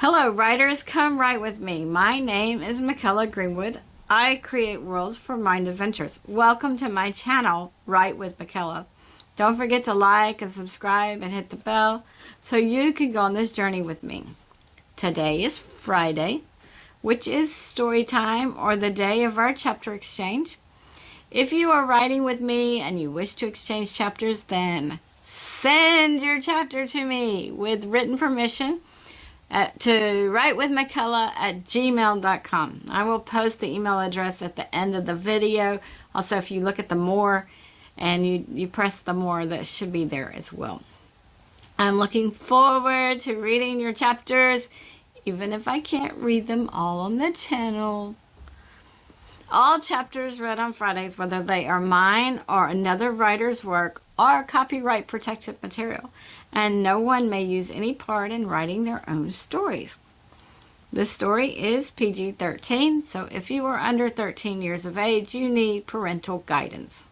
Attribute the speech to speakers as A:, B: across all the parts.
A: Hello, writers, come write with me. My name is Michaela Greenwood. I create worlds for mind adventures. Welcome to my channel, Write with Michaela. Don't forget to like and subscribe and hit the bell so you can go on this journey with me. Today is Friday, which is story time or the day of our chapter exchange. If you are writing with me and you wish to exchange chapters, then send your chapter to me with written permission to writewithmichaela@gmail.com. I will post the email address at the end of the video. Also, if you look at the more and you press the more, that should be there as well. I'm looking forward to reading your chapters, even if I can't read them all on the channel. All chapters read on Fridays, whether they are mine or another writer's work, are copyright protected material, and no one may use any part in writing their own stories. This story is PG-13, so if you are under 13 years of age, you need parental guidance.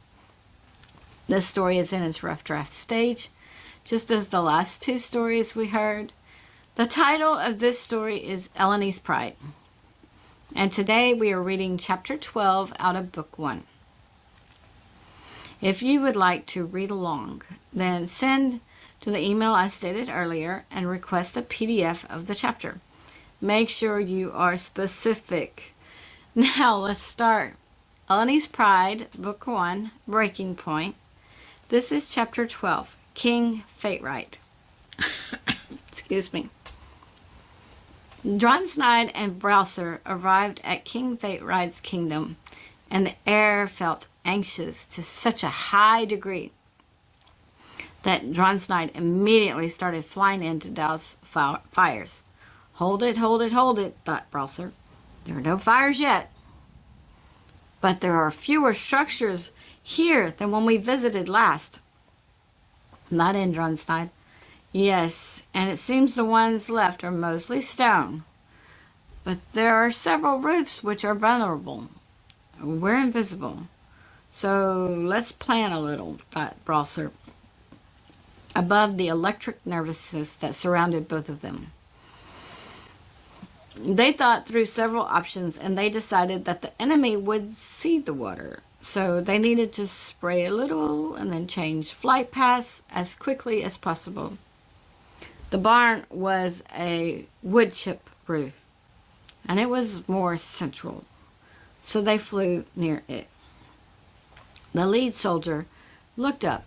A: This story is in its rough draft stage, just as the last two stories we heard. The title of this story is Elloni's Pride. And today we are reading chapter 12 out of book 1. If you would like to read along, then send to the email I stated earlier and request a PDF of the chapter. Make sure you are specific. Now let's start. Elloni's Pride, book 1, Breaking Point. This is chapter 12, King Fate-Right. Excuse me. Dronsnide and Browser arrived at King Fate-Right's kingdom, and the air felt anxious to such a high degree that Dronsnide immediately started flying in to douse fires. Hold it, thought Browser. There are no fires yet. But there are fewer structures here than when we visited last. Not in Dronsnide. Yes, and it seems the ones left are mostly stone. But there are several roofs which are vulnerable. We're invisible. So let's plan a little, thought Browser, above the electric nervousness that surrounded both of them. They thought through several options, and they decided that the enemy would see the water. So they needed to spray a little and then change flight paths as quickly as possible. The barn was a wood chip roof, and it was more central, so they flew near it. The lead soldier looked up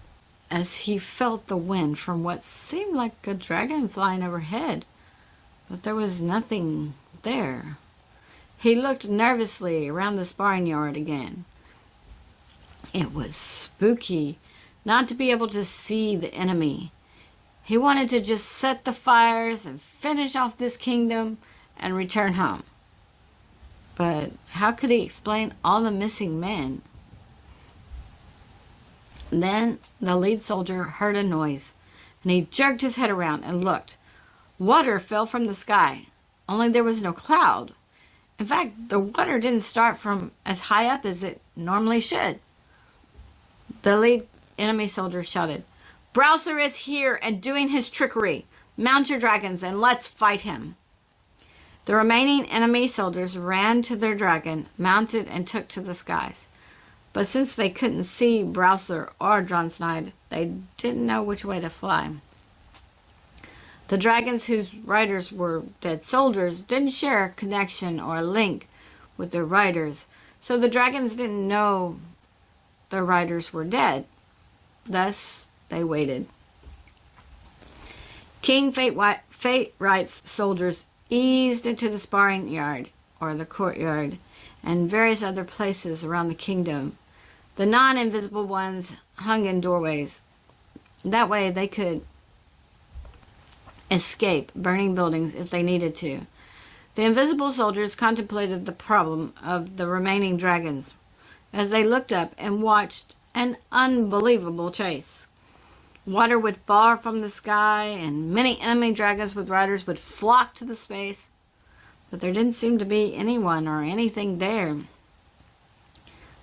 A: as he felt the wind from what seemed like a dragon flying overhead, but there was nothing there. He looked nervously around this barnyard again. It was spooky not to be able to see the enemy. He wanted to just set the fires and finish off this kingdom and return home. But how could he explain all the missing men? Then the lead soldier heard a noise, and he jerked his head around and looked. Water fell from the sky, only there was no cloud. In fact, the water didn't start from as high up as it normally should. The lead enemy soldier shouted, "Browser is here and doing his trickery. Mount your dragons and let's fight him." The remaining enemy soldiers ran to their dragon, mounted, and took to the skies. But since they couldn't see Browser or Dronsnide, they didn't know which way to fly. The dragons whose riders were dead soldiers didn't share a connection or a link with their riders, so the dragons didn't know their riders were dead. Thus, they waited. King Fate-Right's soldiers eased into the sparring yard, or the courtyard, and various other places around the kingdom. The non-invisible ones hung in doorways. That way they could escape burning buildings if they needed to. The invisible soldiers contemplated the problem of the remaining dragons as they looked up and watched an unbelievable chase. Water would fall from the sky, and many enemy dragons with riders would flock to the space, but there didn't seem to be anyone or anything there.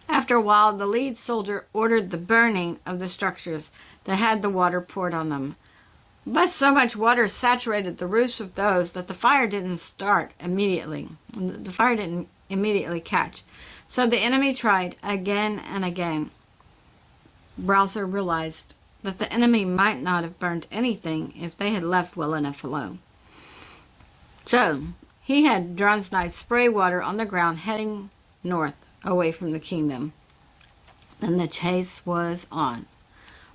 A: After a while, the lead soldier ordered the burning of the structures that had the water poured on them. But so much water saturated the roofs of those that the fire didn't start immediately. The fire didn't immediately catch. So the enemy tried again and again. Browser realized that the enemy might not have burned anything if they had left well enough alone. So he had Dronsnide spray water on the ground heading north away from the kingdom. Then the chase was on.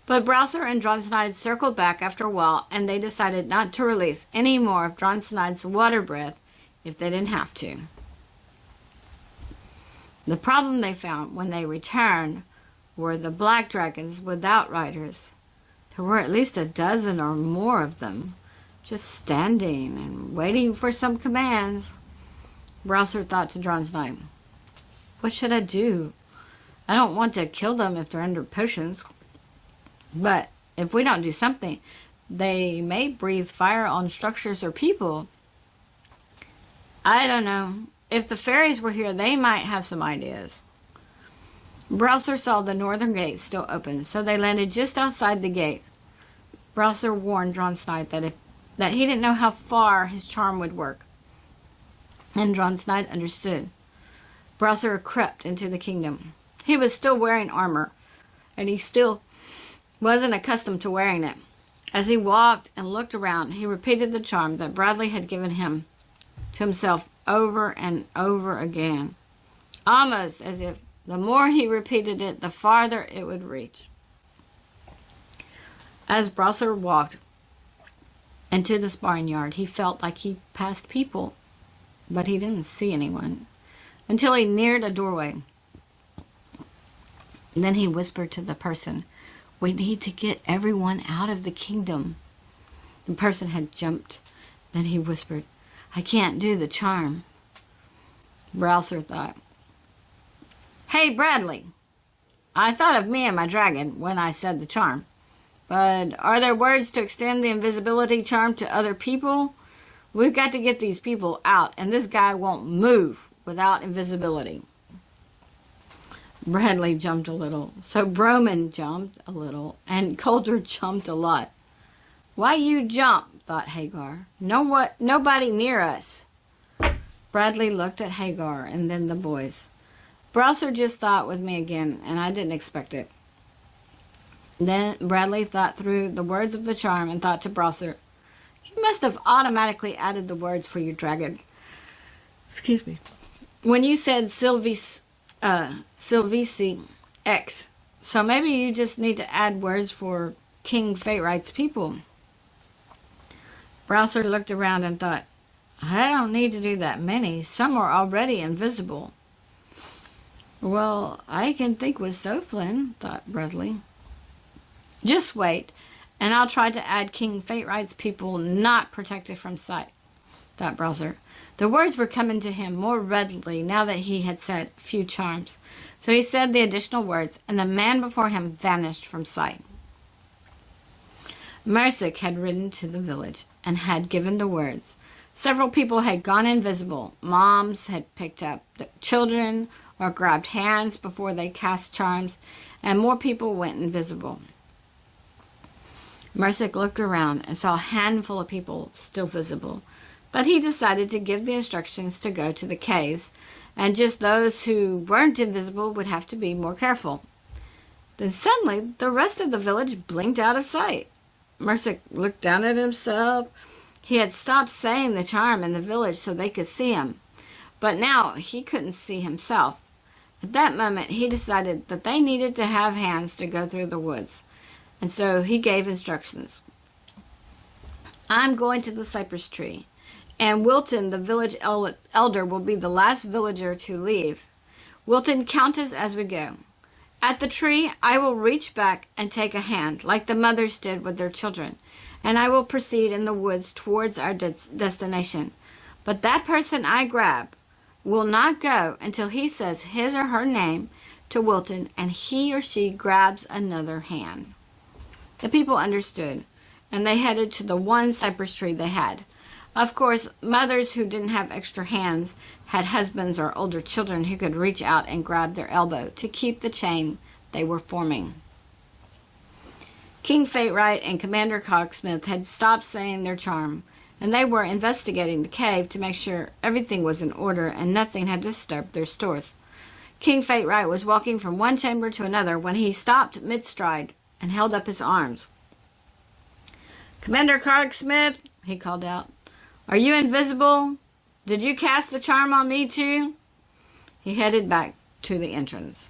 A: But Browser and Dronsnide circled back after a while, and they decided not to release any more of Dronsnide's water breath if they didn't have to. The problem they found when they returned were the black dragons without riders. There were at least a dozen or more of them, just standing and waiting for some commands. Browser thought to Dronsnide, "What should I do? I don't want to kill them if they're under potions. But if we don't do something, they may breathe fire on structures or people. I don't know. If the fairies were here, they might have some ideas." Browser saw the northern gate still open, so they landed just outside the gate. Browser warned Dronsnide that he didn't know how far his charm would work, and Dronsnide understood. Browser crept into the kingdom. He was still wearing armor, and he still wasn't accustomed to wearing it. As he walked and looked around, he repeated the charm that Bradley had given him to himself over and over again, almost as if the more he repeated it, the farther it would reach. As Browser walked into this barnyard, he felt like he passed people, but he didn't see anyone until he neared a doorway. Then he whispered to the person, "We need to get everyone out of the kingdom." The person had jumped. Then he whispered, "I can't do the charm." Browser thought, "Hey, Bradley, I thought of me and my dragon when I said the charm. But are there words to extend the invisibility charm to other people? We've got to get these people out, and this guy won't move without invisibility." Bradley jumped a little, so Broman jumped a little, and Coulter jumped a lot. "Why you jump?" thought Hagar. Nobody near us." Bradley looked at Hagar and then the boys. "Browser just thought with me again, and I didn't expect it." Then Bradley thought through the words of the charm and thought to Browser, "You must have automatically added the words for your dragon. Excuse me. When you said Silvici X. So maybe you just need to add words for King Fate-Right's people." Browser looked around and thought, "I don't need to do that many. Some are already invisible." "Well, I can think with Soflin," thought Bradley. "Just wait, and I'll try to add King Fate-Right's people not protected from sight," thought Browser. The words were coming to him more readily now that he had said a few charms. So he said the additional words, and the man before him vanished from sight. Mersic had ridden to the village and had given the words. Several people had gone invisible. Moms had picked up the children or grabbed hands before they cast charms, and more people went invisible. Mersic looked around and saw a handful of people still visible, but he decided to give the instructions to go to the caves, and just those who weren't invisible would have to be more careful. Then suddenly, the rest of the village blinked out of sight. Mersic looked down at himself. He had stopped saying the charm in the village so they could see him, but now he couldn't see himself. At that moment, he decided that they needed to have hands to go through the woods, and so he gave instructions. "I'm going to the cypress tree, and Wilton, the village elder, will be the last villager to leave. Wilton, count us as we go. At the tree, I will reach back and take a hand, like the mothers did with their children, and I will proceed in the woods towards our destination. But that person I grab will not go until he says his or her name to Wilton, and he or she grabs another hand." The people understood, and they headed to the one cypress tree they had. Of course, mothers who didn't have extra hands had husbands or older children who could reach out and grab their elbow to keep the chain they were forming. King Fate-Right and Commander Cogsmith had stopped saying their charm, and they were investigating the cave to make sure everything was in order and nothing had disturbed their stores. King Fate-Right was walking from one chamber to another when he stopped mid-stride and held up his arms. "Commander Cogsmith," he called out, "are you invisible? Did you cast the charm on me too?" He headed back to the entrance.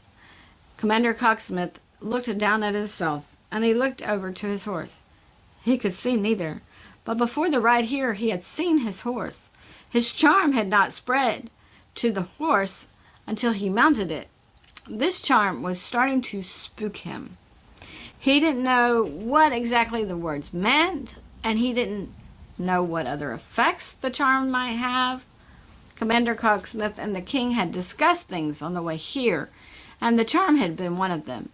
A: Commander Cogsmith looked down at himself, and he looked over to his horse. He could see neither, but before the ride here he had seen his horse. His charm had not spread to the horse until he mounted it. This charm was starting to spook him. He didn't know what exactly the words meant, and he didn't know what other effects the charm might have. Commander Cogsmith and the king had discussed things on the way here, and the charm had been one of them.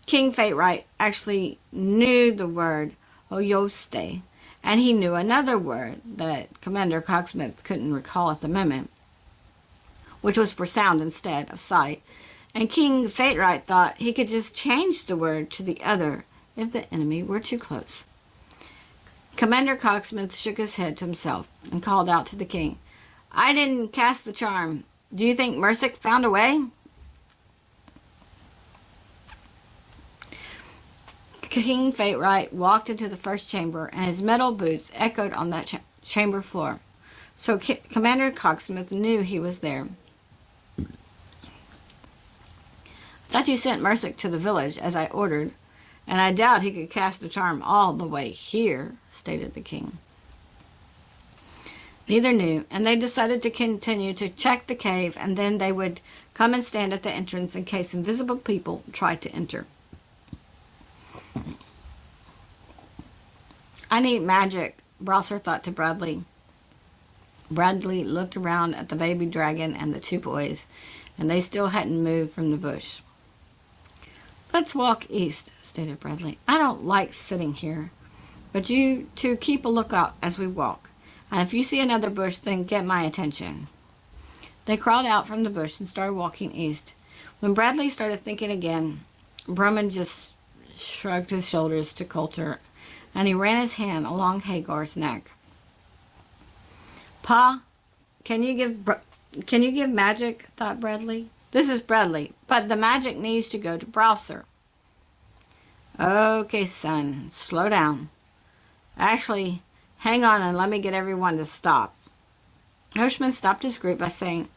A: King Fate-Right actually knew the word Oyoste, and he knew another word that Commander Cogsmith couldn't recall at the moment, which was for sound instead of sight. And King Fate-Right thought he could just change the word to the other if the enemy were too close. Commander Cogsmith shook his head to himself and called out to the king, "I didn't cast the charm. Do you think Mersic found a way?" King Fate-Right walked into the first chamber, and his metal boots echoed on that chamber floor. So Commander Cogsmith knew he was there. "Thought you sent Mersic to the village, as I ordered, and I doubt he could cast the charm all the way here," stated the king. Neither knew, and they decided to continue to check the cave, and then they would come and stand at the entrance in case invisible people tried to enter. "I need magic," Browser thought to Bradley. Bradley looked around at the baby dragon and the two boys, and they still hadn't moved from the bush. "Let's walk east," stated Bradley. "I don't like sitting here, but you two keep a lookout as we walk, and if you see another bush, then get my attention." They crawled out from the bush and started walking east. When Bradley started thinking again, Brumman just shrugged his shoulders to Coulter, and he ran his hand along Hagar's neck. "Pa, can you give magic?" thought Bradley. "This is Bradley, but the magic needs to go to Browser." "Okay, son, slow down. Actually, hang on and let me get everyone to stop." Hirschman stopped his group by saying,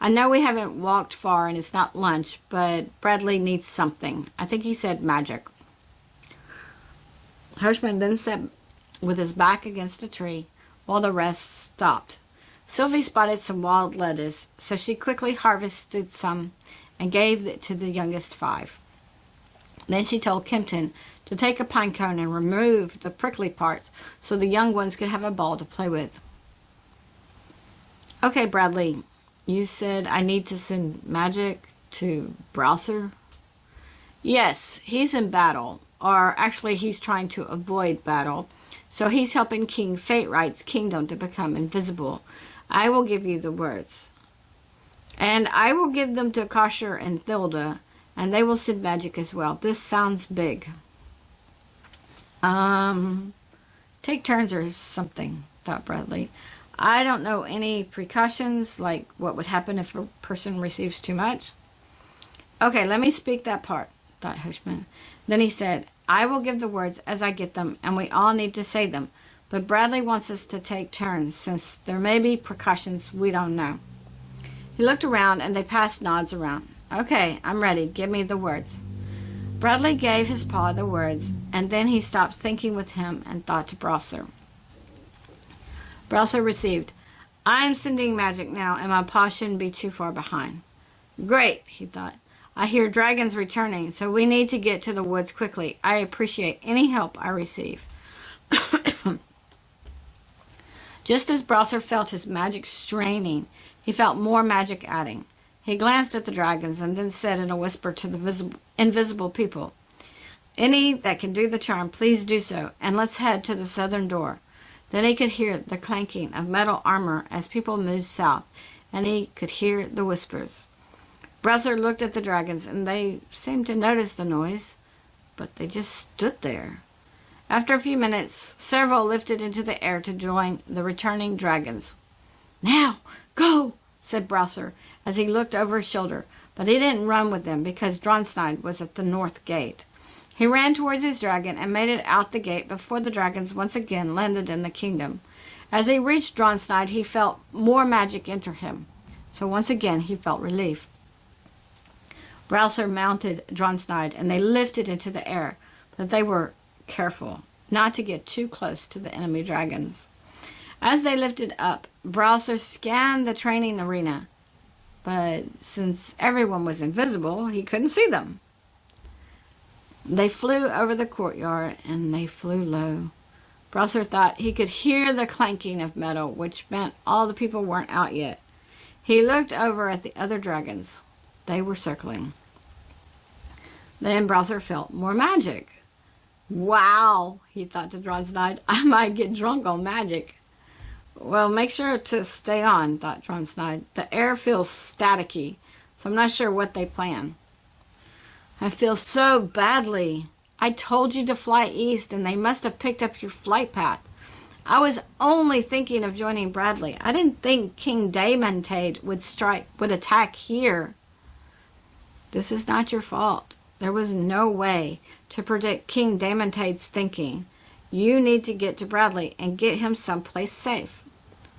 A: "I know we haven't walked far and it's not lunch, but Bradley needs something. I think he said magic." Hirschman then sat with his back against a tree while the rest stopped. Sylvie spotted some wild lettuce, so she quickly harvested some and gave it to the youngest five. Then she told Kempton to take a pine cone and remove the prickly parts so the young ones could have a ball to play with. "Okay, Bradley, you said I need to send magic to Browser?" "Yes, he's in battle, or actually he's trying to avoid battle, so he's helping King Fate-Right's kingdom to become invisible. I will give you the words. And I will give them to Kosher and Thilda, and they will send magic as well. This sounds big." Take turns or something," thought Bradley. "I don't know any precautions, like what would happen if a person receives too much." "Okay, let me speak that part," thought Hirschman. Then he said, "I will give the words as I get them, and we all need to say them. But Bradley wants us to take turns, since there may be precautions we don't know." He looked around, and they passed nods around. "Okay, I'm ready. Give me the words." Bradley gave his paw the words, and then he stopped thinking with him and thought to Browser. Browser received, "I'm sending magic now, and my paw shouldn't be too far behind." "Great," he thought. "I hear dragons returning, so we need to get to the woods quickly. I appreciate any help I receive." Just as Browser felt his magic straining, he felt more magic adding. He glanced at the dragons and then said in a whisper to the invisible people, "Any that can do the charm, please do so, and let's head to the southern door." Then he could hear the clanking of metal armor as people moved south, and he could hear the whispers. Browser looked at the dragons, and they seemed to notice the noise, but they just stood there. After a few minutes, several lifted into the air to join the returning dragons. "Now, go," said Browser as he looked over his shoulder, but he didn't run with them because Dronsnide was at the north gate. He ran towards his dragon and made it out the gate before the dragons once again landed in the kingdom. As he reached Dronsnide, he felt more magic enter him, so once again he felt relief. Browser mounted Dronsnide and they lifted into the air, but they were careful not to get too close to the enemy dragons. As they lifted up, Browser scanned the training arena, but since everyone was invisible, he couldn't see them. They flew over the courtyard and they flew low. Browser thought he could hear the clanking of metal, which meant all the people weren't out yet. He looked over at the other dragons. They were circling. Then Browser felt more magic. "Wow," he thought to Dronsnide, "I might get drunk on magic." "Well, make sure to stay on," thought Dronsnide. "The air feels staticky, so I'm not sure what they plan." "I feel so badly. I told you to fly east, and they must have picked up your flight path. I was only thinking of joining Bradley. I didn't think King Damantade would attack here." "This is not your fault. There was no way to predict King Damantade's thinking. You need to get to Bradley and get him someplace safe."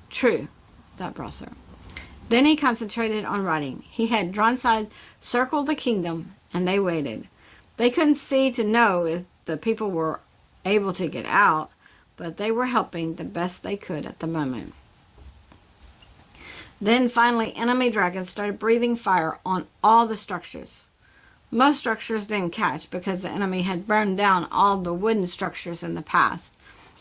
A: "True," thought Browser. Then he concentrated on writing. He had Dronsnide circle the kingdom, and they waited. They couldn't see to know if the people were able to get out, but they were helping the best they could at the moment. Then finally, enemy dragons started breathing fire on all the structures. Most structures didn't catch because the enemy had burned down all the wooden structures in the past,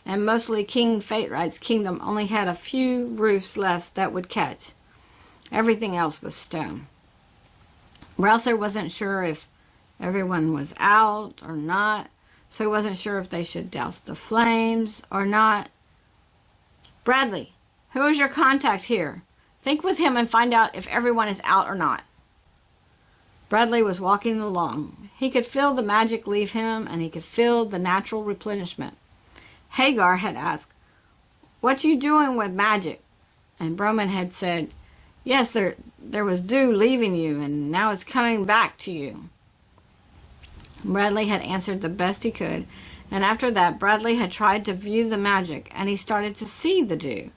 A: and mostly King Faterite's kingdom only had a few roofs left that would catch. Everything else was stone. Browser wasn't sure if everyone was out or not, so he wasn't sure if they should douse the flames or not. "Bradley, who is your contact here? Think with him and find out if everyone is out or not." Bradley was walking along. He could feel the magic leave him, and he could feel the natural replenishment. Hagar had asked, "What you doing with magic?" And Broman had said, "Yes, there was dew leaving you, and now it's coming back to you." Bradley had answered the best he could, and after that Bradley had tried to view the magic, and he started to see the dew.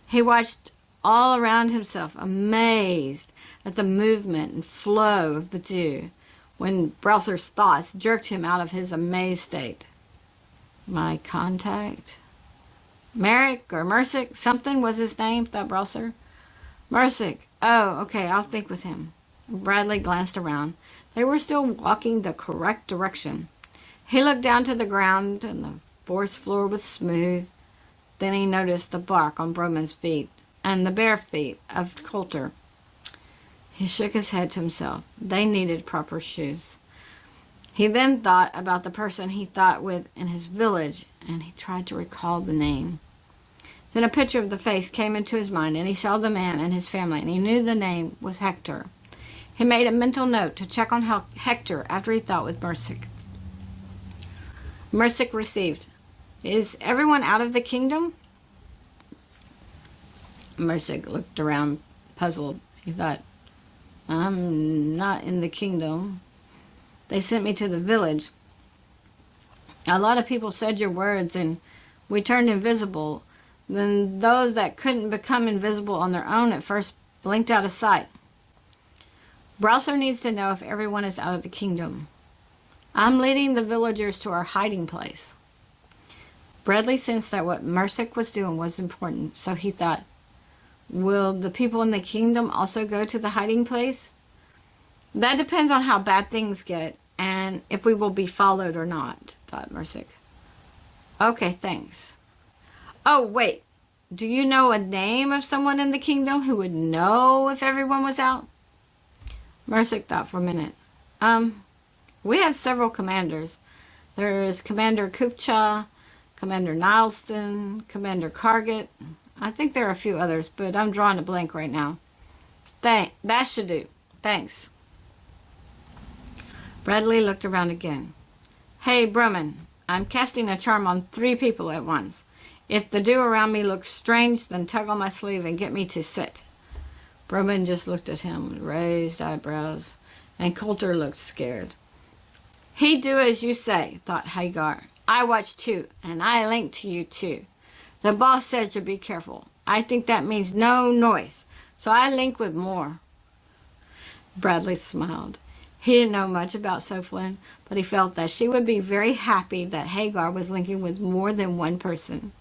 A: He watched all around himself, amazed at the movement and flow of the dew, when Browser's thoughts jerked him out of his amazed state. My contact? Merrick or Mercic, something was his name, thought Browser. Mercic. Oh, okay, I'll think with him. Bradley glanced around. They were still walking the correct direction. He looked down to the ground, and the forest floor was smooth. Then he noticed the bark on Broman's feet and the bare feet of Coulter. He shook his head to himself. They needed proper shoes. He then thought about the person he thought with in his village, and he tried to recall the name. Then a picture of the face came into his mind, and he saw the man and his family, and he knew the name was Hector. He made a mental note to check on Hector after he thought with Mercic. Mercic received. Is everyone out of the kingdom? Mercic looked around, puzzled. He thought, I'm not in the kingdom. They sent me to the village. A lot of people said your words, and we turned invisible. Then those that couldn't become invisible on their own at first blinked out of sight. Browser needs to know if everyone is out of the kingdom. I'm leading the villagers to our hiding place. Bradley sensed that what Mercic was doing was important, so he thought, will the people in the kingdom also go to the hiding place? That depends on how bad things get, and if we will be followed or not, thought Mercic. Okay, thanks. Oh, wait. Do you know a name of someone in the kingdom who would know if everyone was out? Mercic thought for a minute. We have several commanders. There is Commander Kupcha, Commander Nileston, Commander Carget. I think there are a few others, but I'm drawing a blank right now. That should do. Thanks. Bradley looked around again. Hey, Broman, I'm casting a charm on 3 people at once. If the dew around me looks strange, then tug on my sleeve and get me to sit. Broman just looked at him with raised eyebrows, and Coulter looked scared. He'd do as you say, thought Hagar. I watch too, and I link to you too. The boss said to be careful. I think that means no noise, so I link with more. Bradley smiled. He didn't know much about Soflin, but he felt that she would be very happy that Hagar was linking with more than one person.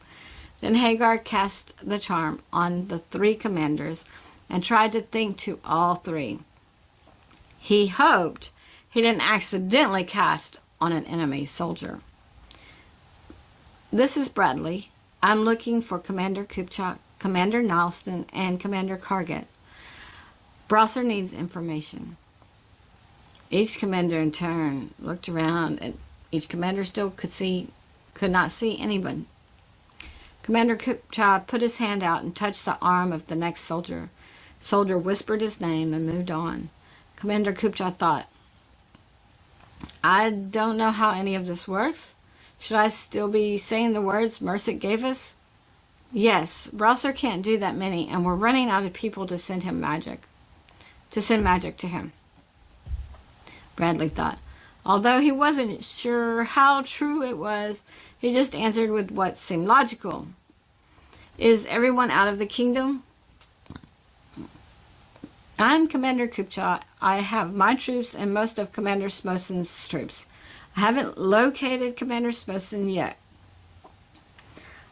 A: Then Hagar cast the charm on the 3 commanders and tried to think to all 3. He hoped he didn't accidentally cast on an enemy soldier. This is Bradley. I'm looking for Commander Kupchak, Commander Nilsson, and Commander Kargat. Brosser needs information. Each commander in turn looked around, and each commander still could not see anyone. Commander Kupchak put his hand out and touched the arm of the next soldier. Soldier whispered his name and moved on. Commander Kupchak thought, I don't know how any of this works. Should I still be saying the words Mercic gave us? Yes, Brosser can't do that many, and we're running out of people to send magic to him. Bradley thought. Although he wasn't sure how true it was, he just answered with what seemed logical. Is everyone out of the kingdom? I'm Commander Kupchak. I have my troops and most of Commander Smosen's troops. I haven't located Commander Smosen yet.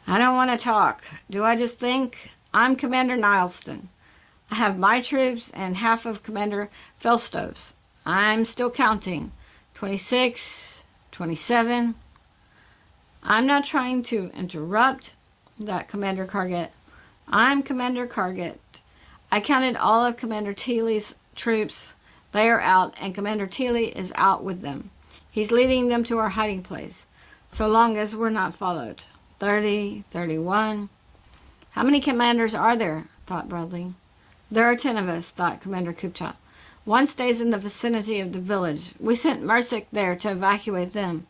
A: I don't want to talk. Do I just think? I'm Commander Nilsson. I have my troops and half of Commander Felstov's. I'm still counting. 26, 27. I'm not trying to interrupt that, Commander Kargat. I'm Commander Kargat. I counted all of Commander Teely's troops. They are out, and Commander Teely is out with them. He's leading them to our hiding place, so long as we're not followed. 30, 31. How many commanders are there? Thought Bradley. There are 10 of us, thought Commander Kupchak. One stays in the vicinity of the village. We sent Mercic there to evacuate them.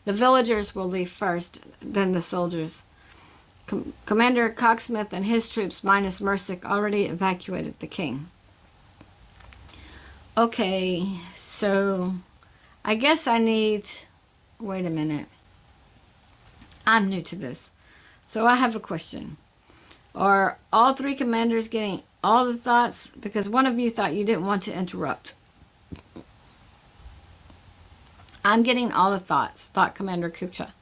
A: The villagers will leave first, then the soldiers. Commander Cocksmith and his troops, minus Mercic, already evacuated the king. Okay, so I guess I need... Wait a minute. I'm new to this, so I have a question. Are all 3 commanders getting all the thoughts? Because one of you thought you didn't want to interrupt. I'm getting all the thoughts, thought Commander Kupchak.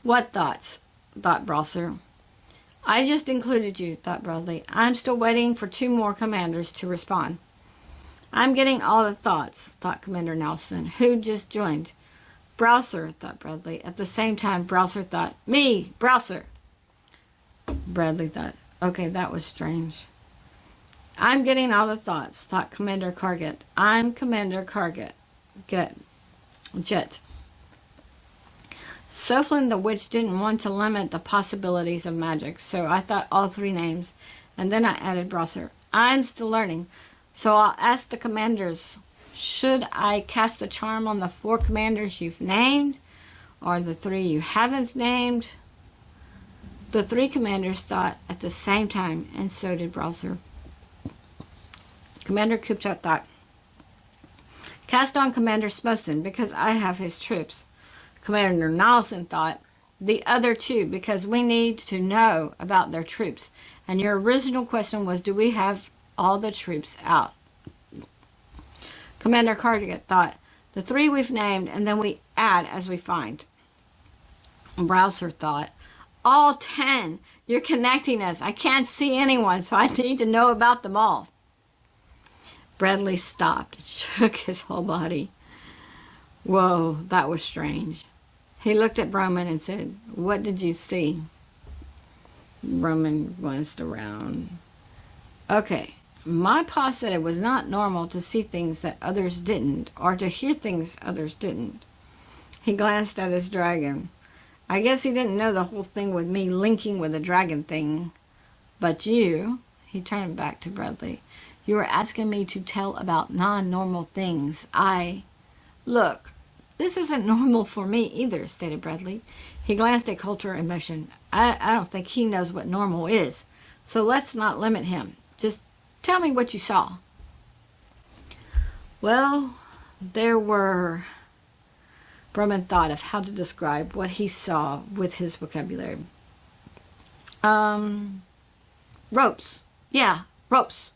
A: What thoughts? Thought Brosser. I just included you, thought Bradley. I'm still waiting for 2 more commanders to respond. I'm getting all the thoughts, thought Commander Nilsson, who just joined. Browser, thought Bradley. At the same time, Browser thought, me, Browser. Bradley thought, okay, that was strange. I'm getting all the thoughts, thought Commander Kargat. I'm Commander Kargat. Jet. Soflin the witch didn't want to limit the possibilities of magic, so I thought all 3 names, and then I added Brosser. I'm still learning, so I'll ask the commanders, should I cast the charm on the 4 commanders you've named, or the 3 you haven't named? The 3 commanders thought at the same time, and so did Brosser. Commander Kupchak thought, cast on Commander Smosen, because I have his troops. Commander Nilsson thought, the other 2, because we need to know about their troops. And your original question was, do we have all the troops out? Commander Kargat thought, the 3 we've named, and then we add as we find. Browser thought, all 10. You're connecting us. I can't see anyone, so I need to know about them all. Bradley stopped and shook his whole body. Whoa, that was strange. He looked at Broman and said, what did you see? Broman glanced around. Okay, my pa said it was not normal to see things that others didn't, or to hear things others didn't. He glanced at his dragon. I guess he didn't know the whole thing with me linking with a dragon thing. But you, he turned back to Bradley, you were asking me to tell about non-normal things. Look, This isn't normal for me either, stated Bradley. He glanced at Coulter and motioned. I don't think he knows what normal is, so let's not limit him. Just tell me what you saw. Well, there were... Broman thought of how to describe what he saw with his vocabulary. Ropes. Yeah, ropes.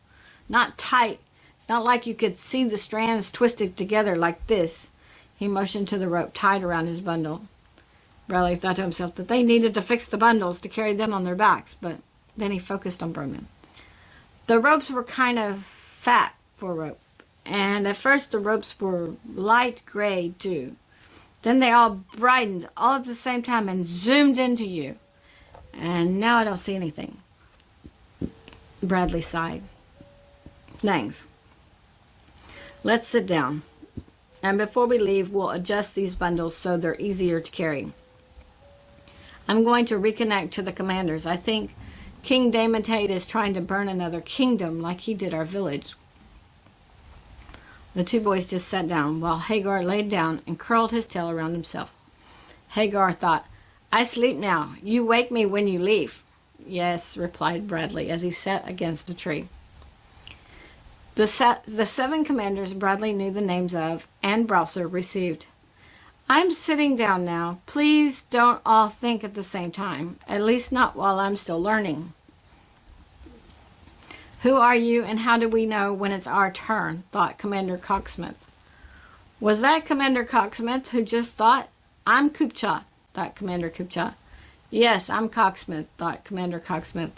A: Not tight. It's not like you could see the strands twisted together like this. He motioned to the rope tied around his bundle. Bradley thought to himself that they needed to fix the bundles to carry them on their backs, but then he focused on Broman. The ropes were kind of fat for a rope, and at first the ropes were light gray too. Then they all brightened all at the same time and zoomed into you. And now I don't see anything. Bradley sighed. Thanks. Let's sit down. And before we leave, we'll adjust these bundles so they're easier to carry. I'm going to reconnect to the commanders. I think King Damontate is trying to burn another kingdom like he did our village. The two boys just sat down while Hagar laid down and curled his tail around himself. Hagar thought, I sleep now. You wake me when you leave. Yes, replied Bradley as he sat against a tree. The 7 commanders Bradley knew the names of and Browser received. I'm sitting down now. Please don't all think at the same time, at least not while I'm still learning. Who are you and how do we know when it's our turn? Thought Commander Cocksmith. Was that Commander Cocksmith who just thought? I'm Kupcha, thought Commander Kupcha. Yes, I'm Cocksmith, thought Commander Cocksmith.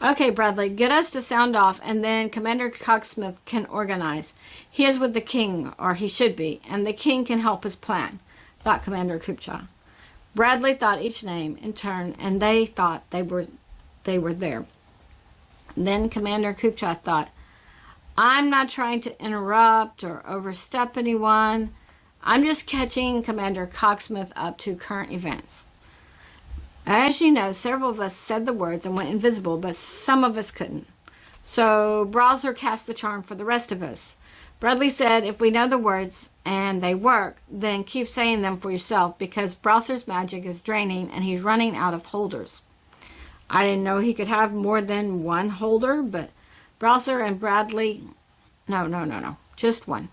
A: Okay, Bradley, get us to sound off, and then Commander Cocksmith can organize. He is with the king, or he should be, and the king can help us plan, thought Commander Kupcha. Bradley thought each name in turn, and they thought they were there. Then Commander Kupcha thought, I'm not trying to interrupt or overstep anyone. I'm just catching Commander Cocksmith up to current events. As you know, several of us said the words and went invisible, but some of us couldn't. So Browser cast the charm for the rest of us. Bradley said if we know the words and they work, then keep saying them for yourself because Browser's magic is draining and he's running out of holders. I didn't know he could have more than one holder, but Browser and Bradley... No, just one.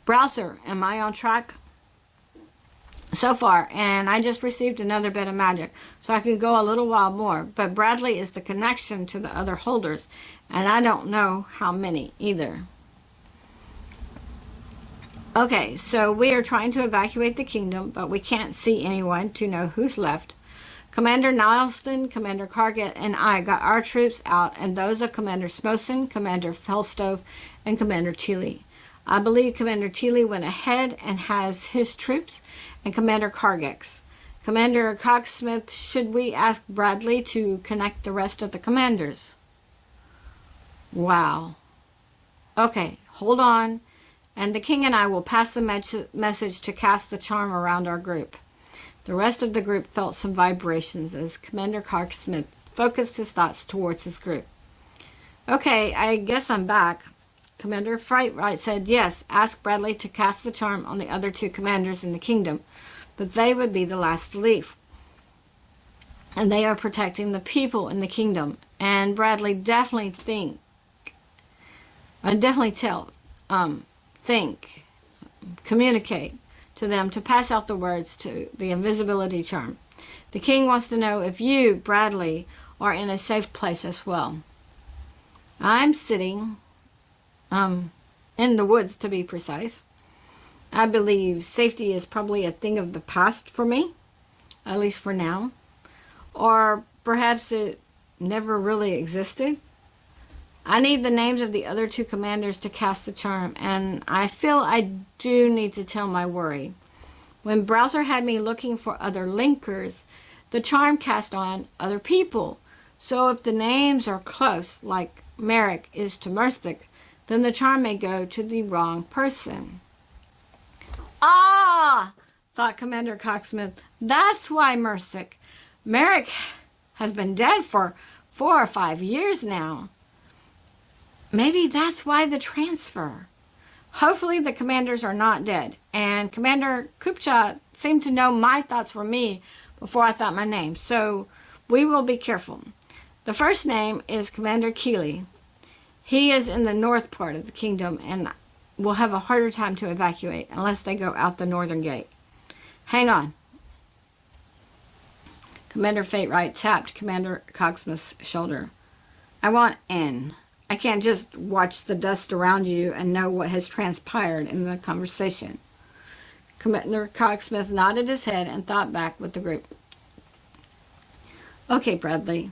A: Browser, am I on track? So far, and I just received another bit of magic, so I could go a little while more, but Bradley is the connection to the other holders, and I don't know how many either. Okay, so we are trying to evacuate the kingdom, but we can't see anyone to know who's left. Commander Nilston, Commander Carget, and I got our troops out, and those of Commander Smoson, Commander Felstove, and Commander Teely. I believe Commander Teely went ahead and has his troops, and Commander Cargex. Commander Cocksmith, should we ask Bradley to connect the rest of the commanders? Wow. Okay, hold on, and the king and I will pass the message to cast the charm around our group. The rest of the group felt some vibrations as Commander Cocksmith focused his thoughts towards his group. Okay, I guess I'm back. Commander Frightright said, yes, ask Bradley to cast the charm on the other 2 commanders in the kingdom, but they would be the last to leave. And they are protecting the people in the kingdom. And Bradley communicate to them to pass out the words to the invisibility charm. The king wants to know if you, Bradley, are in a safe place as well. I'm sitting... in the woods, to be precise. I believe safety is probably a thing of the past for me, at least for now. Or perhaps it never really existed. I need the names of the other 2 commanders to cast the charm, and I feel I do need to tell my worry. When Browser had me looking for other linkers, the charm cast on other people. So if the names are close, like Merrick is to Mercic, then the charm may go to the wrong person. Ah, thought Commander Cocksmith. That's why Merrick has been dead for 4 or 5 years now. Maybe that's why the transfer. Hopefully the commanders are not dead. And Commander Kupcha seemed to know my thoughts were me before I thought my name. So we will be careful. The first name is Commander Keeley. He is in the north part of the kingdom and will have a harder time to evacuate unless they go out the northern gate. Hang on. Commander Fate Right tapped Commander Cogsmith's shoulder. I want in. I can't just watch the dust around you and know what has transpired in the conversation. Commander Cogsmith nodded his head and thought back with the group. Okay, Bradley.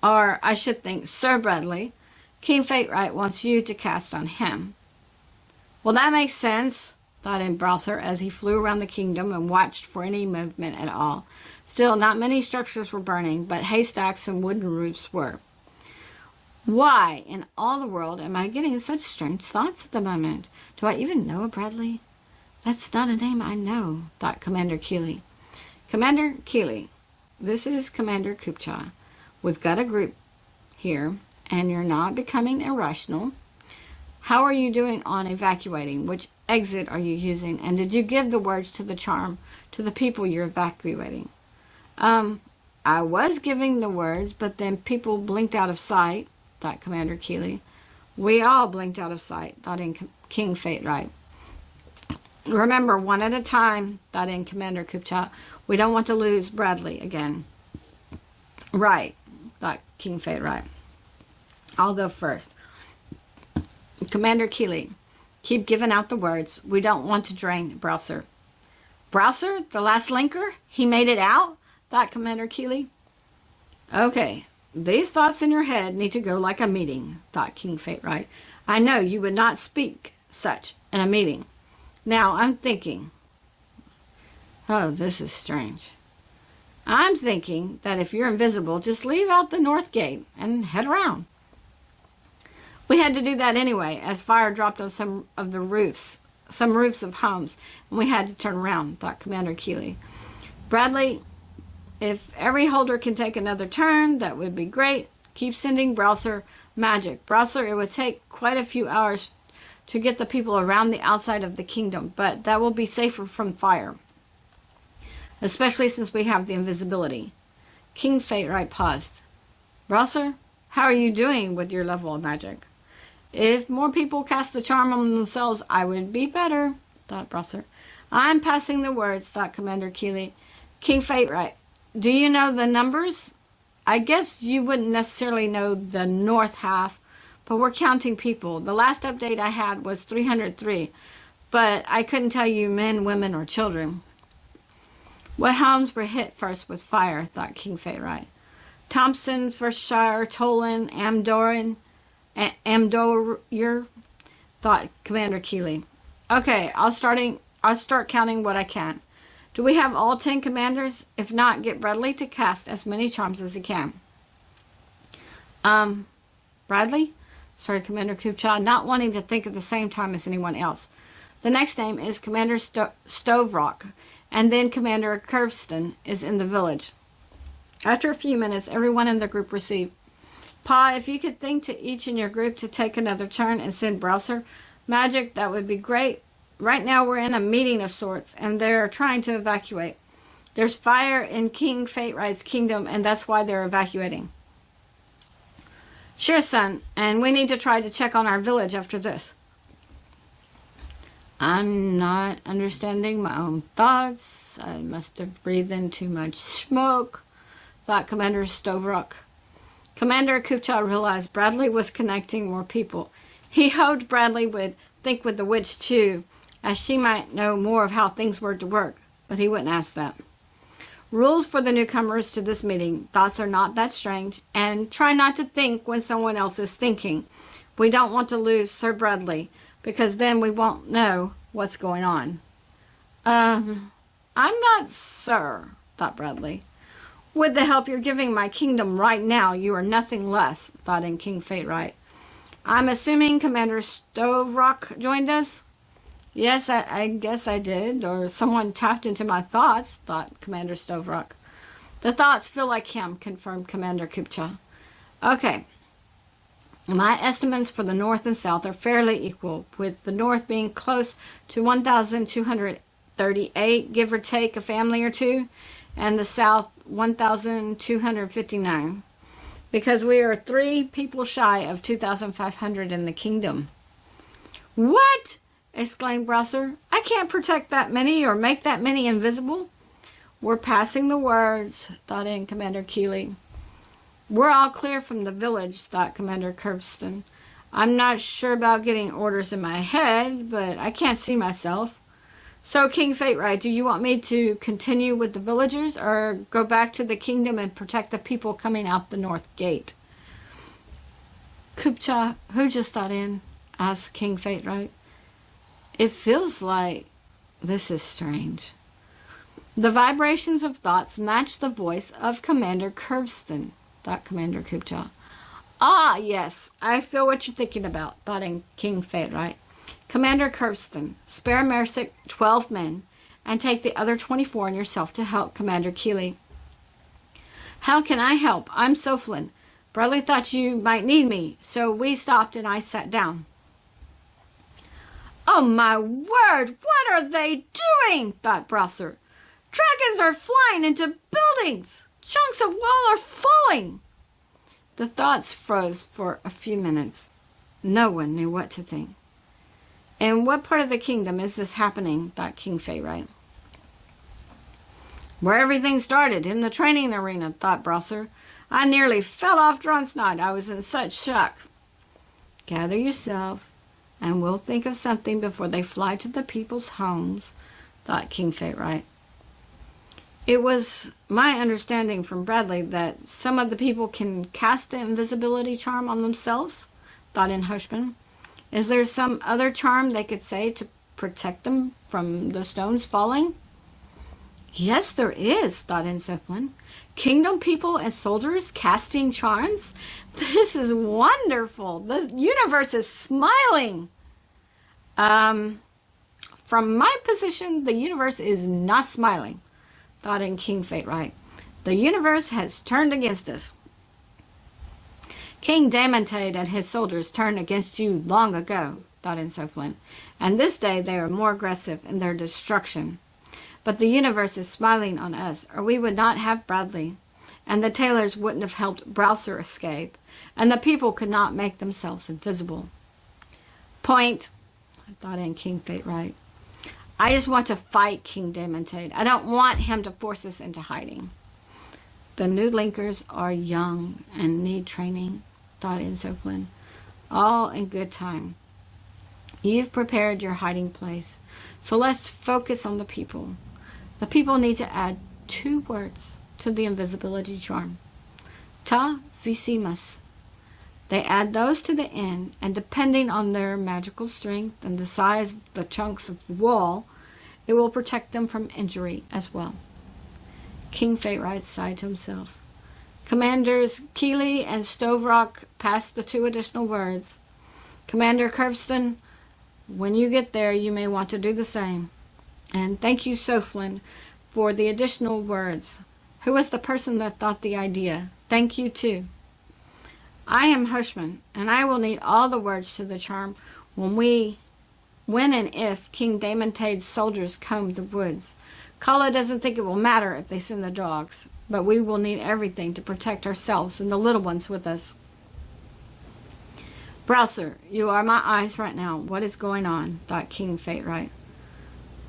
A: Or I should think, Sir Bradley. King Fate Right wants you to cast on him. Well, that makes sense, thought in Browser as he flew around the kingdom and watched for any movement at all. Still, not many structures were burning, but haystacks and wooden roofs were. Why in all the world am I getting such strange thoughts at the moment? Do I even know a Bradley? That's not a name I know, thought Commander Keeley. Commander Keeley, this is Commander Kupcha. We've got a group here, and you're not becoming irrational. How are you doing on evacuating? Which exit are you using? And did you give the words to the charm to the people you're evacuating? I was giving the words, but then people blinked out of sight, thought Commander Keeley. We all blinked out of sight, thought in King Fate Right. Remember, one at a time, thought in Commander Kupcha. We don't want to lose Bradley again. Right, thought King Fate Right. I'll go first. Commander Keeley, keep giving out the words. We don't want to drain Browser. Browser, the last linker? He made it out? Thought Commander Keeley. Okay, these thoughts in your head need to go like a meeting, thought King Fate Right. I know you would not speak such in a meeting. Now I'm thinking. Oh, this is strange. I'm thinking that if you're invisible, just leave out the north gate and head around. We had to do that anyway, as fire dropped on some roofs of homes, and we had to turn around, thought Commander Keeley. Bradley, if every holder can take another turn, that would be great. Keep sending Browser magic. Browser, it would take quite a few hours to get the people around the outside of the kingdom, but that will be safer from fire, especially since we have the invisibility. King Fate Right paused. Browser, how are you doing with your level of magic? If more people cast the charm on themselves, I would be better, thought Browser. I'm passing the words, thought Commander Keeley. King Fate Right, do you know the numbers? I guess you wouldn't necessarily know the north half, but we're counting people. The last update I had was 303, but I couldn't tell you men, women, or children. What homes were hit first with fire, thought King Fate Right. Thompson, Firstshire, Tolan, Amdoyer, thought Commander Keeley. Okay, I'll start counting what I can. Do we have all 10 commanders? If not, get Bradley to cast as many charms as he can. Bradley? Started Commander Kupcha, not wanting to think at the same time as anyone else. The next name is Commander Stoverock, and then Commander Curveston is in the village. After a few minutes, everyone in the group received. Pa, if you could think to each in your group to take another turn and send Browser magic, that would be great. Right now we're in a meeting of sorts, and they're trying to evacuate. There's fire in King Fate Right's kingdom, and that's why they're evacuating. Sure, son, and we need to try to check on our village after this. I'm not understanding my own thoughts. I must have breathed in too much smoke, thought Commander Stoverock. Commander Kupcha realized Bradley was connecting more people. He hoped Bradley would think with the witch too, as she might know more of how things were to work, but he wouldn't ask that. Rules for the newcomers to this meeting. Thoughts are not that strange, and try not to think when someone else is thinking. We don't want to lose Sir Bradley, because then we won't know what's going on. I'm not Sir, thought Bradley. With the help you're giving my kingdom right now, you are nothing less, thought in King Fate Right. I'm assuming Commander Stoverock joined us? Yes, I guess I did, or someone tapped into my thoughts, thought Commander Stoverock. The thoughts feel like him, confirmed Commander Kupcha. Okay. My estimates for the north and south are fairly equal, with the north being close to 1,238, give or take a family or two, and the south 1,259, because we are 3 people shy of 2,500 in the kingdom. What? Exclaimed Browser. I can't protect that many or make that many invisible. We're passing the words, thought in Commander Keeley. We're all clear from the village, thought Commander Curveston. I'm not sure about getting orders in my head, but I can't see myself. So, King Fate-Right, do you want me to continue with the villagers or go back to the kingdom and protect the people coming out the north gate? Kupcha, who just thought in? Asked King Fate-Right. It feels like this is strange. The vibrations of thoughts matched the voice of Commander Curveston, thought Commander Kupcha. Ah, yes, I feel what you're thinking about, thought in King Fate-Right. Commander Curveston, spare Mersic 12 men, and take the other 24 and yourself to help Commander Keeley. How can I help? I'm Soflin. Bradley thought you might need me, so we stopped and I sat down. Oh, my word! What are they doing? Thought Browser. Dragons are flying into buildings! Chunks of wall are falling! The thoughts froze for a few minutes. No one knew what to think. In what part of the kingdom is this happening? Thought King Fate-Right. Where everything started, in the training arena, thought Browser. I nearly fell off Dronsnod. I was in such shock. Gather yourself, and we'll think of something before they fly to the people's homes, thought King Fate-Right. It was my understanding from Bradley that some of the people can cast the invisibility charm on themselves, thought in Hushman. Is there some other charm they could say to protect them from the stones falling? Yes, there is, thought in Siflin. Kingdom people and soldiers casting charms? This is wonderful. The universe is smiling. From my position, the universe is not smiling, thought in King Fate-Right. The universe has turned against us. King Damantade and his soldiers turned against you long ago, thought in Soflin, and this day they are more aggressive in their destruction. But the universe is smiling on us, or we would not have Bradley, and the tailors wouldn't have helped Browser escape, and the people could not make themselves invisible. Point, thought in King Fate-Right. I just want to fight King Damantade. I don't want him to force us into hiding. The new linkers are young and need training, thought in Soflin. All in good time. You've prepared your hiding place, so let's focus on the people. The people need to add 2 words to the invisibility charm. Ta visimus. They add those to the end, and depending on their magical strength and the size of the chunks of the wall, it will protect them from injury as well. King Fate-Right sighed to himself. Commanders Keeley and Stoverock passed the 2 additional words. Commander Curveston, when you get there, you may want to do the same. And thank you, Soflin, for the additional words. Who was the person that thought the idea? Thank you, too. I am Hushman, and I will need all the words to the charm when and if King Damontade's soldiers comb the woods. Kala doesn't think it will matter if they send the dogs, but we will need everything to protect ourselves and the little ones with us. Browser, you are my eyes right now. What is going on? Thought King Fate-Right.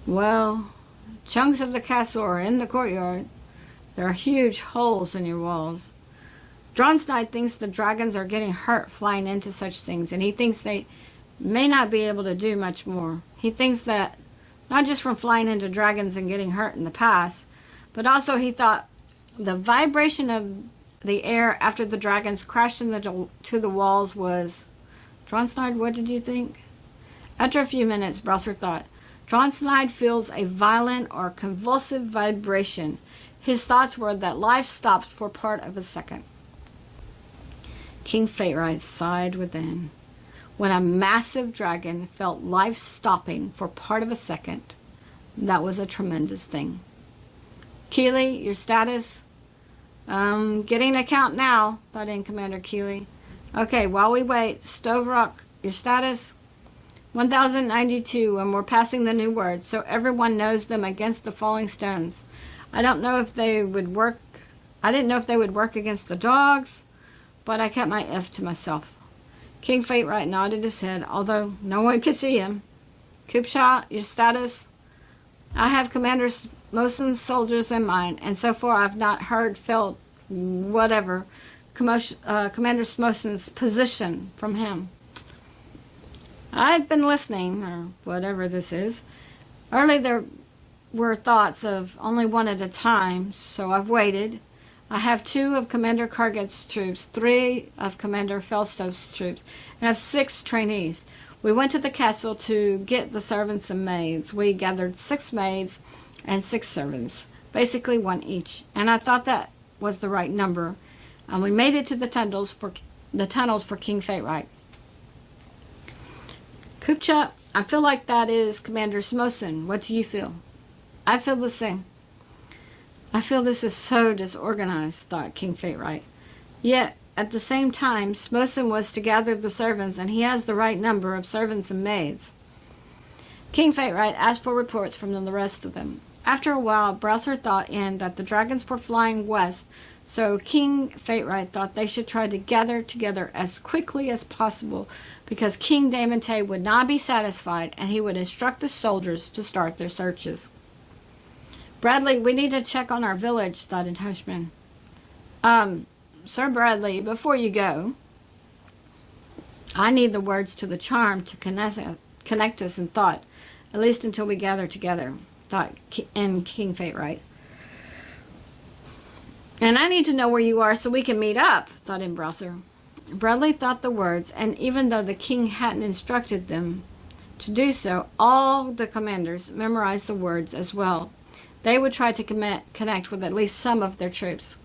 A: Well, chunks of the castle are in the courtyard. There are huge holes in your walls. Dronsnide thinks the dragons are getting hurt flying into such things, and he thinks they may not be able to do much more. He thinks that not just from flying into dragons and getting hurt in the past, but also he thought the vibration of the air after the dragons crashed into the walls was... Dronsnide, what did you think? After a few minutes, Browser thought, Dronsnide feels a violent or convulsive vibration. His thoughts were that life stopped for part of a second. King Fate-Right sighed within. When a massive dragon felt life stopping for part of a second, that was a tremendous thing. Keeley, your status? Getting a count now, thought in Commander Keeley. Okay, while we wait, Stove Rock, your status? 1092, and we're passing the new words, so everyone knows them against the falling stones. I don't know if they would work. I didn't know if they would work against the dogs, but I kept my F to myself. King Fate Right nodded his head, although no one could see him. Kupsha, your status? I have Commander Smosen's soldiers in mind, and so far I've not heard, felt, whatever, Commander Smosen's position from him. I've been listening, or whatever this is. Early there were thoughts of only one at a time, so I've waited. I have 2 of Commander Karget's troops, 3 of Commander Felstove's troops, and I have 6 trainees. We went to the castle to get the servants and maids. We gathered 6 maids and 6 servants, basically 1 each, and I thought that was the right number. And we made it to the tunnels for King Fate Right. Kupcha, I feel like that is Commander Smosen. What do you feel? I feel the same. I feel this is so disorganized, thought King Fate Right. Yet, at the same time, Smosen was to gather the servants, and he has the right number of servants and maids. King Fate Right asked for reports from the rest of them. After a while, Browser thought in that the dragons were flying west, so King Fate Right thought they should try to gather together as quickly as possible, because King Damante would not be satisfied, and he would instruct the soldiers to start their searches. Bradley, we need to check on our village, thought Hushman. Sir Bradley, before you go, I need the words to the charm to connect us in thought, at least until we gather together, thought King Fate Right. And I need to know where you are so we can meet up, thought Browser. Bradley thought the words, and even though the king hadn't instructed them to do so, all the commanders memorized the words as well. They would try to connect with at least some of their troops.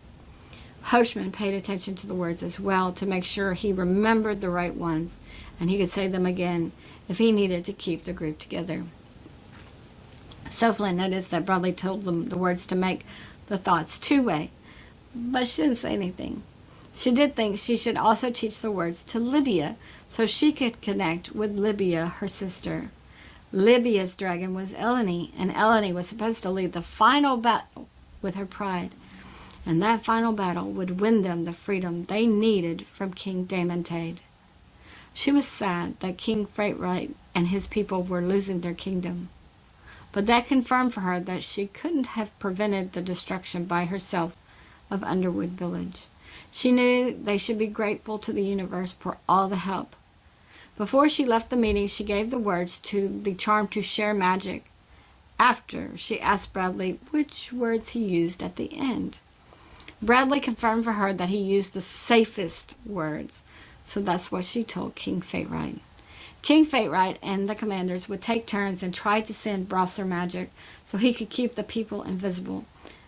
A: Hoshman paid attention to the words as well to make sure he remembered the right ones, and he could say them again if he needed to keep the group together. Soflin noticed that Bradley told them the words to make the thoughts two-way, but she didn't say anything. She did think she should also teach the words to Lydia so she could connect with Libya, her sister. Libya's dragon was Elloni, and Elloni was supposed to lead the final battle with her pride. And that final battle would win them the freedom they needed from King Damantade. She was sad that King Fate Right and his people were losing their kingdom. But that confirmed for her that she couldn't have prevented the destruction by herself of Underwood Village. She knew they should be grateful to the universe for all the help. Before she left the meeting, she gave the words to the charm to share magic. After, she asked Bradley which words he used at the end. Bradley confirmed for her that he used the safest words, so that's what she told King Fate Right. King Fate Right and the commanders would take turns and try to send Browser magic so he could keep the people invisible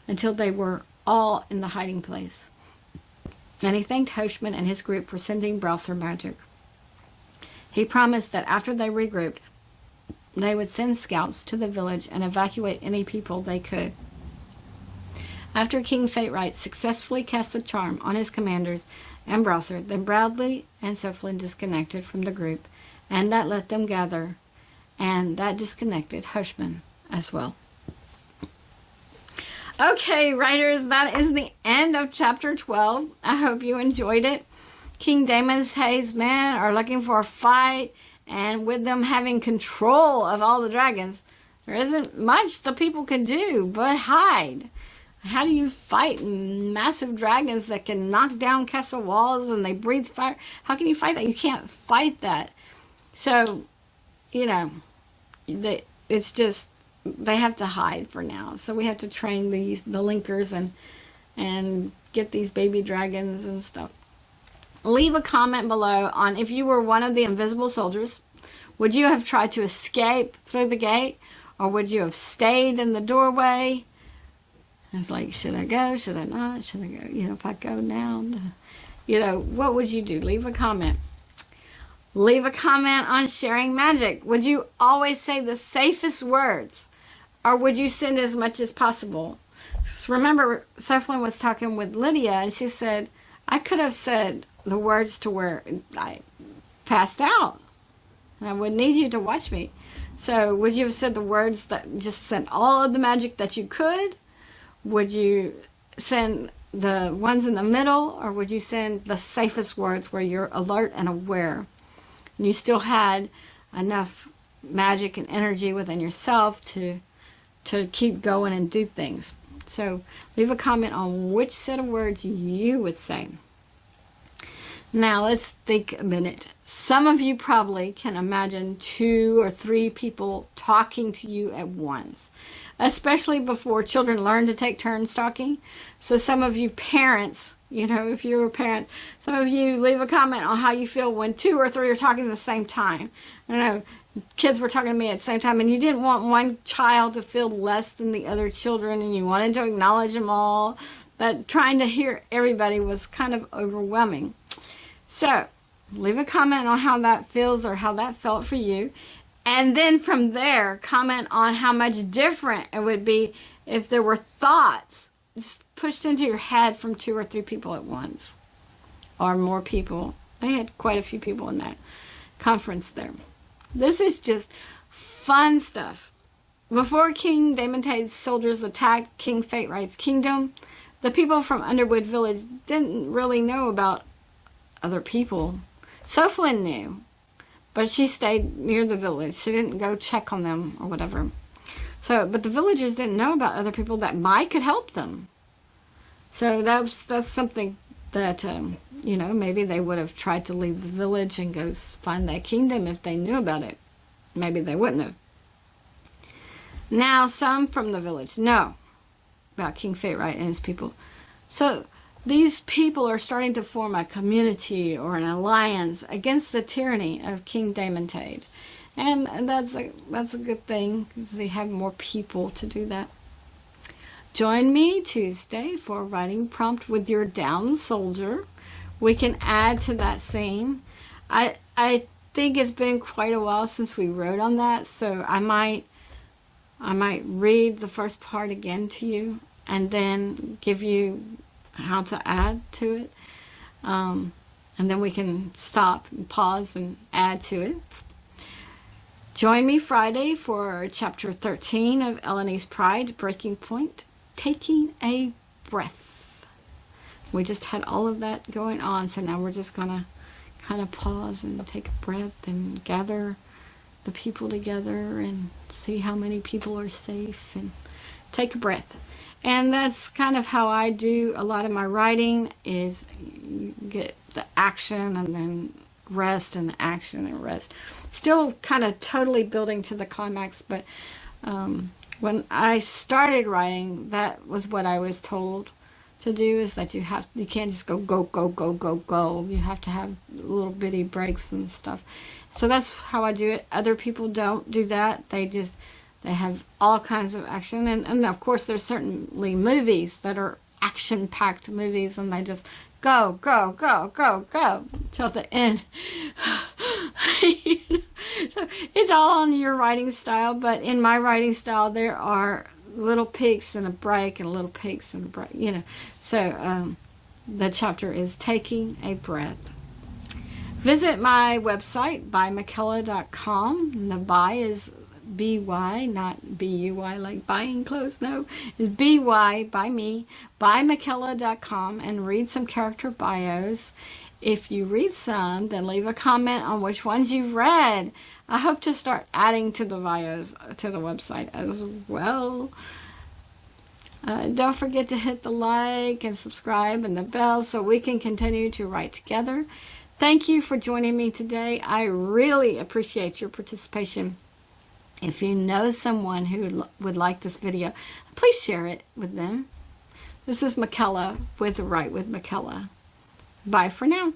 A: until they were all in the hiding place. And he thanked Hoshman and his group for sending Browser magic. He promised that after they regrouped, they would send scouts to the village and evacuate any people they could. After King Fate Right successfully cast the charm on his commanders and Browser, then Bradley and Soflin disconnected from the group, and that let them gather, and that disconnected Hoshman as well. Okay, writers, that is the end of chapter 12. I hope you enjoyed it. King Damontade's men are looking for a fight, and with them having control of all the dragons, there isn't much the people can do but hide. How do you fight massive dragons that can knock down castle walls and they breathe fire? How can you fight that? You can't fight that. So, it's just, they have to hide for now. So we have to train the linkers and get these baby dragons and stuff. Leave a comment below on if you were one of the invisible soldiers. Would you have tried to escape through the gate? Or would you have stayed in the doorway? It's like, should I go? Should I not? Should I go? If I go now, what would you do? Leave a comment. Leave a comment on sharing magic. Would you always say the safest words? Or would you send as much as possible? So remember, Soflin was talking with Lydia, and she said, I could have said the words to where I passed out. And I would need you to watch me. So would you have said the words that just sent all of the magic that you could? Would you send the ones in the middle, or would you send the safest words where you're alert and aware? And you still had enough magic and energy within yourself to keep going and do things. So leave a comment on which set of words you would say. Now let's think a minute. Some of you probably can imagine 2 or 3 people talking to you at once, especially before children learn to take turns talking. So some of you parents, if you're a parent, some of you leave a comment on how you feel when 2 or 3 are talking at the same time. I know kids were talking to me at the same time, and you didn't want one child to feel less than the other children, and you wanted to acknowledge them all, but trying to hear everybody was kind of overwhelming. So leave a comment on how that feels or how that felt for you. And then from there, comment on how much different it would be if there were thoughts just pushed into your head from 2 or 3 people at once. Or more people. I had quite a few people in that conference there. This is just fun stuff. Before King Damontade's soldiers attacked King Fate-Right's kingdom, the people from Underwood Village didn't really know about other people. Soflin knew, but she stayed near the village. She didn't go check on them or whatever. But the villagers didn't know about other people that might could help them. So that's something that, maybe they would have tried to leave the village and go find that kingdom if they knew about it. Maybe they wouldn't have. Now, some from the village know about King Fate-Right and his people. So these people are starting to form a community or an alliance against the tyranny of King Damontade. And that's a good thing, because they have more people to do that. Join me Tuesday for a writing prompt with your down soldier. We can add to that scene. I think it's been quite a while since we wrote on that, so I might read the first part again to you and then give you how to add to it. And then we can stop and pause and add to it. Join me Friday for chapter 13 of Elloni's Pride, Breaking Point, Taking a Breath. We just had all of that going on, so now we're just going to kind of pause and take a breath and gather the people together and see how many people are safe and take a breath. And that's kind of how I do a lot of my writing, is you get the action and then rest and the action and rest. Still kind of totally building to the climax, but when I started writing, that was what I was told to do, is that you can't just go. You have to have little bitty breaks and stuff. So that's how I do it. Other people don't do that. They have all kinds of action. And of course, there's certainly movies that are action-packed movies, and they just go till the end. So it's all on your writing style, but in my writing style, there are little peaks and a break and little peaks and a break, So the chapter is Taking a Breath. Visit my website, bymckella.com. And the buy is B-Y, not B-U-Y, like buying clothes. No, it's B-Y, by me, bymckella.com, and read some character bios. If you read some, then leave a comment on which ones you've read. I hope to start adding to the bios to the website as well. Don't forget to hit the like and subscribe and the bell so we can continue to write together. Thank you for joining me today. I really appreciate your participation. If you know someone who would like this video, please share it with them. This is Michaela with Write with Michaela. Bye for now.